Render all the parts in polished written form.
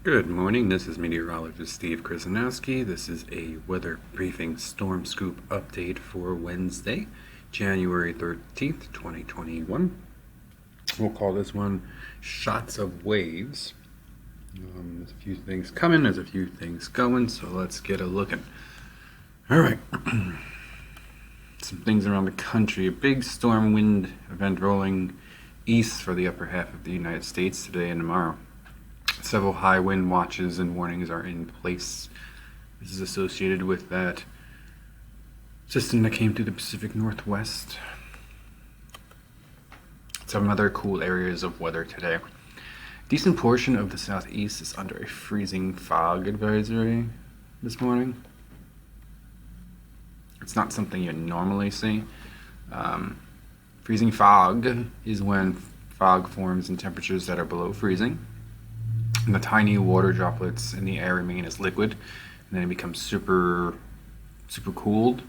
Good morning, this is meteorologist Steve Krasnowski. This is a weather briefing storm scoop update for Wednesday, January 13th, 2021. We'll call this one Shots of Waves. There's a few things coming, there's a few things going, so let's get a looking. Alright, some things around the country. A big storm wind event rolling east for the upper half of the United States today and tomorrow. Several high wind watches and warnings are in place. This is associated with that system that came through the Pacific Northwest. Some other cool areas of weather today. Decent portion of the southeast is under a freezing fog advisory this morning. It's not something you normally see. Freezing fog is when fog forms in temperatures that are below freezing. And the tiny water droplets in the air remain as liquid, and then it becomes super cooled,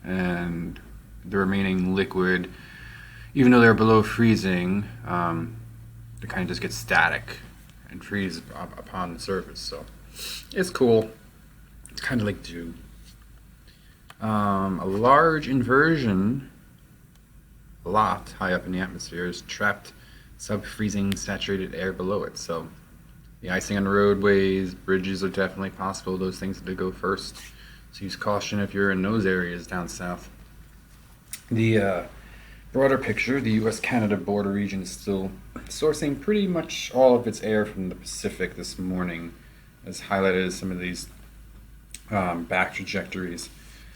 and the remaining liquid, even though they're below freezing, they kind of just get static and freeze upon the surface. So it's cool. It's kind of like dew. A large inversion, a lot high up in the atmosphere, is trapped sub-freezing saturated air below it. So the icing on the roadways, bridges are definitely possible. Those things to go first. So use caution if you're in those areas down south. The broader picture, the U.S.-Canada border region is still sourcing pretty much all of its air from the Pacific this morning, as highlighted as some of these back trajectories.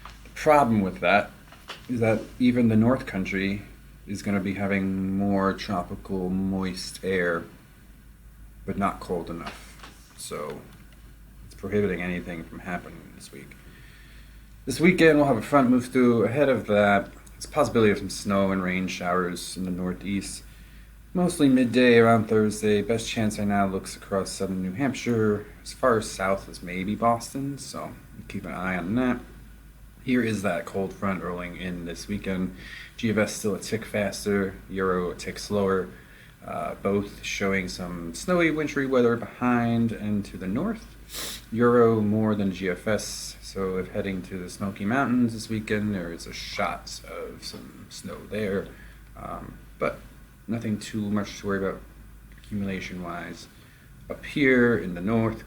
The problem with that is that even the North Country is going to be having more tropical, moist air, but not cold enough. So it's prohibiting anything from happening this week. This weekend we'll have a front move through. Ahead of that, there's a possibility of some snow and rain showers in the northeast. Mostly midday around Thursday. Best chance right now looks across southern New Hampshire, as far as south as maybe Boston, so keep an eye on that. Here is that cold front rolling in this weekend. GFS still a tick faster, Euro a tick slower. Both showing some snowy, wintry weather behind and to the north. Euro more than GFS, so if heading to the Smoky Mountains this weekend, there is a shot of some snow there, but nothing too much to worry about accumulation-wise. Up here in the north,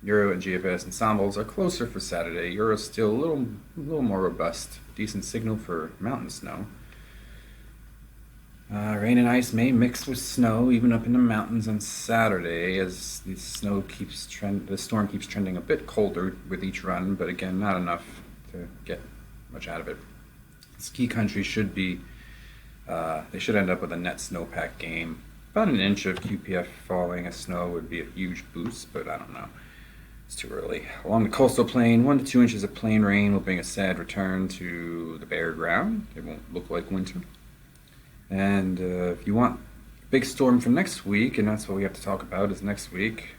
Euro and GFS ensembles are closer for Saturday. Euro's still a little more robust, decent signal for mountain snow. Rain and ice may mix with snow even up in the mountains on Saturday, as the storm keeps trending a bit colder with each run, but again, not enough to get much out of it. Ski country should be, they should end up with a net snowpack game. About an inch of QPF falling as snow would be a huge boost, but I don't know. It's too early. Along the coastal plain, 1 to 2 inches of plain rain will bring a sad return to the bare ground. It won't look like winter. And if you want a big storm for next week, and that's what we have to talk about is next week,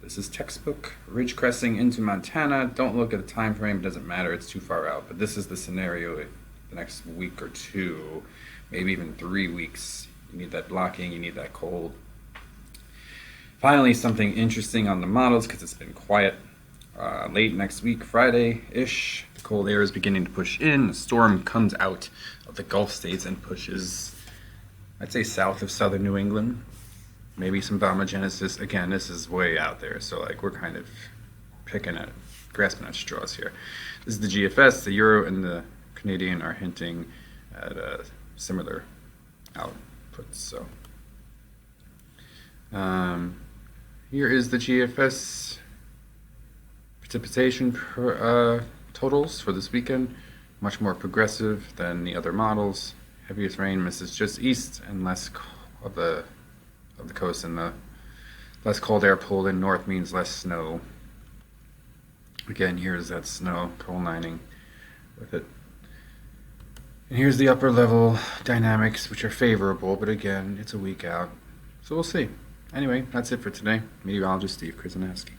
this is textbook. Ridge cresting into Montana. Don't look at the time frame, it doesn't matter, it's too far out. But this is the scenario the next week or two, maybe even 3 weeks. You need that blocking, you need that cold. Finally, something interesting on the models, because it's been quiet. Late next week, Friday-ish, the cold air is beginning to push in. The storm comes out of the Gulf states and pushes, I'd say, south of southern New England. Maybe some bombogenesis. Again, this is way out there, so like we're kind of grasping at straws here. This is the GFS. The Euro and the Canadian are hinting at similar outputs. So here is the GFS precipitation totals for this weekend. Much more progressive than the other models. Heaviest rain misses just east and less of the coast, and the less cold air pulled in north means less snow. Again, here's that snow co-lining with it. And here's the upper level dynamics, which are favorable, but again, it's a week out. So we'll see. Anyway, that's it for today. Meteorologist Steve Krasnowski.